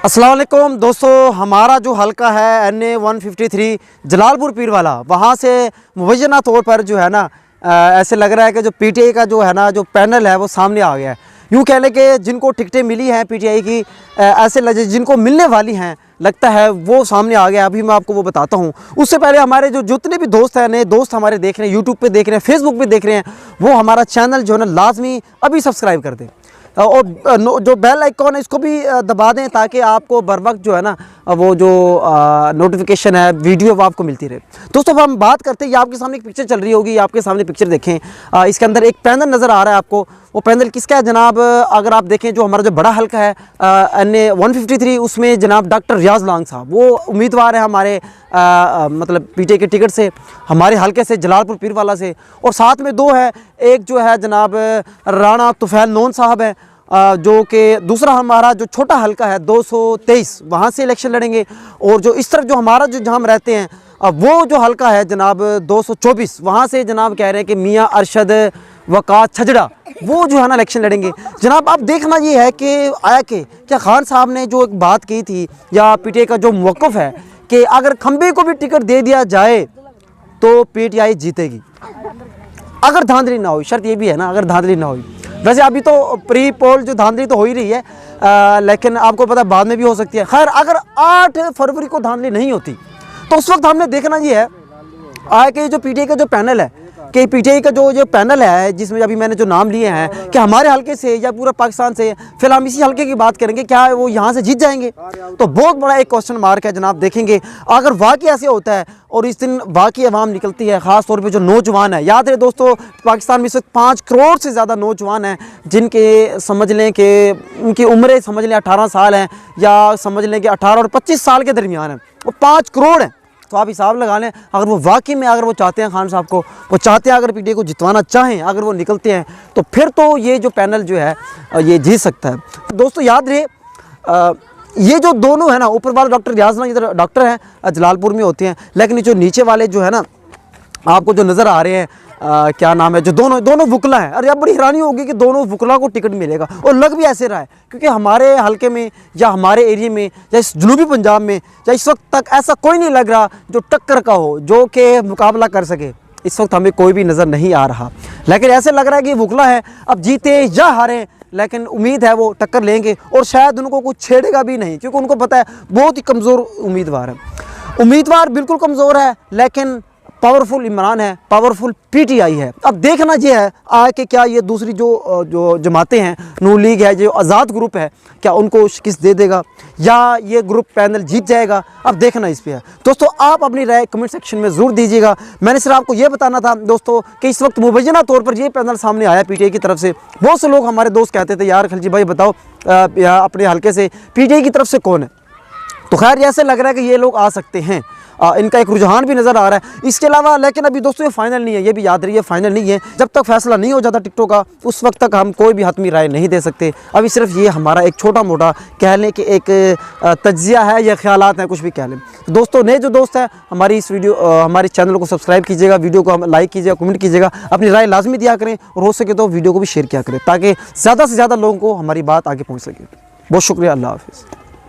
अस्सलाम वालेकुम दोस्तों, हमारा जो हलका है NA 153 जलालपुर पीर वाला, वहाँ से मुबैना तौर पर जो है ना ऐसे लग रहा है कि जो PTI का जो है ना जो पैनल है वो सामने आ गया है। यूँ कह लें कि जिनको टिकटें मिली हैं PTI की, ऐसे लगे जिनको मिलने वाली हैं, लगता है वो सामने आ गया। अभी मैं आपको वो बताता हूँ। उससे पहले हमारे जो जितने भी दोस्त हैं, नए दोस्त हमारे देख रहे हैं, यूट्यूब पे देख रहे हैं, फेसबुक पे देख रहे हैं, वो हमारा चैनल जो है ना लाजमी अभी सब्सक्राइब कर दें और जो बेल आइकॉन है इसको भी दबा दें ताकि आपको बर वक्त जो है ना वो जो नोटिफिकेशन है वीडियो वो आपको मिलती रहे। दोस्तों, अब हम बात करते हैं, ये आपके सामने एक पिक्चर चल रही होगी, आपके सामने पिक्चर देखें। इसके अंदर एक पैनल नज़र आ रहा है आपको। वो पैनल किसका है जनाब? अगर आप देखें जो हमारा जो बड़ा हल्का है NA 153, उसमें जनाब डॉक्टर रियाज लांग साहब वो उम्मीदवार है हमारे मतलब PTI के टिकट से, हमारे हल्के से जलालपुर पीर वाला से। और साथ में दो है, एक जो है जनाब राणा तुफैल नोन साहब है जो कि दूसरा हमारा जो छोटा हल्का है 223 वहाँ से इलेक्शन लड़ेंगे। और जो इस तरफ जो हमारा जो जहाँ हम रहते हैं वो जो हल्का है जनाब 224 वहाँ से जनाब कह रहे हैं कि मियाँ अरशद वक़ात छजड़ा वो जो है ना इलेक्शन लड़ेंगे। जनाब अब देखना ये है कि आया कि क्या खान साहब ने जो एक बात की थी या PTI का जो मौक़िफ़ है कि अगर खंबे को भी टिकट दे दिया जाए तो PTI जीतेगी, अगर धांधली ना हो। शर्त ये भी है ना, अगर धांधली ना हो। वैसे अभी तो प्री पोल जो धांधली तो हो ही रही है, लेकिन आपको पता है बाद में भी हो सकती है। खैर, अगर 8 फरवरी को धांधली नहीं होती तो उस वक्त हमने देखना ये है कि जो PTI का जो पैनल है कि PTI का जो पैनल है जिसमें अभी मैंने जो नाम लिए हैं कि हमारे हल्के से या पूरा पाकिस्तान से, फिलहाल हम इसी हल्के की बात करेंगे, क्या वो यहाँ से जीत जाएंगे? तो बहुत बड़ा एक क्वेश्चन मार्क है जनाब। देखेंगे अगर वाकई ऐसे होता है और इस दिन वाकई अवाम निकलती है, ख़ास तौर पे जो नौजवान है। याद रहे दोस्तों, पाकिस्तान में इस वक्त 5 करोड़ से ज़्यादा नौजवान हैं जिनके समझ लें कि उनकी उम्रें समझ लें 18 साल हैं या समझ लें कि 18 और 25 साल के दरमियान है। वो 5 करोड़ हैं। तो आप हिसाब लगा लें, अगर वो वाकई में अगर वो चाहते हैं, खान साहब को वो चाहते हैं, अगर PTI को जितवाना चाहें, अगर वो निकलते हैं तो फिर तो ये जो पैनल जो है ये जीत सकता है। दोस्तों याद रहे, ये जो दोनों है ना, ऊपर वाले डॉक्टर रियाज ना इधर डॉक्टर हैं जलालपुर में होते हैं, लेकिन जो नीचे वाले जो है ना आपको जो नज़र आ रहे हैं क्या नाम है, जो दोनों वुकला हैं। अरे अब बड़ी हैरानी होगी कि दोनों वुकला को टिकट मिलेगा। और लग भी ऐसे रहा है क्योंकि हमारे हलके में या हमारे एरिया में या इस जनूबी पंजाब में या इस वक्त तक ऐसा कोई नहीं लग रहा जो टक्कर का हो, जो कि मुकाबला कर सके। इस वक्त हमें कोई भी नज़र नहीं आ रहा, लेकिन ऐसे लग रहा है कि वुकला है, अब जीते या हारें लेकिन उम्मीद है वो टक्कर लेंगे और शायद उनको कुछ छेड़ेगा भी नहीं, क्योंकि उनको पता है बहुत ही कमज़ोर उम्मीदवार है। उम्मीदवार बिल्कुल कमज़ोर है लेकिन पावरफुल इमरान है, पावरफुल PTI है। अब देखना ये है कि क्या ये दूसरी जो जमातें हैं, नून लीग है, जो आज़ाद ग्रुप है, क्या उनको शिकस्त दे देगा या ये ग्रुप पैनल जीत जाएगा? अब देखना इस पे है। दोस्तों आप अपनी राय कमेंट सेक्शन में ज़रूर दीजिएगा। मैंने सिर्फ आपको ये बताना था दोस्तों कि इस वक्त मुबैना तौर पर ये पैनल सामने आया PTI की तरफ से। बहुत से लोग हमारे दोस्त कहते थे यार खलजी भाई बताओ अपने हल्के से PTI की तरफ से कौन है? तो खैर ऐसे लग रहा है कि ये लोग आ सकते हैं, इनका एक रुझान भी नज़र आ रहा है। इसके अलावा लेकिन अभी दोस्तों ये फाइनल नहीं है, ये भी याद रहिए फाइनल नहीं है। जब तक फैसला नहीं हो जाता टिकटों का उस वक्त तक हम कोई भी हतमी राय नहीं दे सकते। अभी सिर्फ ये हमारा एक छोटा मोटा कह लें कि एक तज्जिया है या ख्यालात हैं, कुछ भी कह लें। तो दोस्तों नए जो दोस्त हैं हमारी इस हमारे चैनल को सब्सक्राइब कीजिएगा, वीडियो को लाइक कीजिएगा, कमेंट कीजिएगा, अपनी राय लाजमी दिया करें और हो सके तो वीडियो को भी शेयर किया करें ताकि ज़्यादा से ज़्यादा लोगों को हमारी बात आगे पहुँच सके। बहुत शुक्रिया, अल्लाह हाफ़िज़।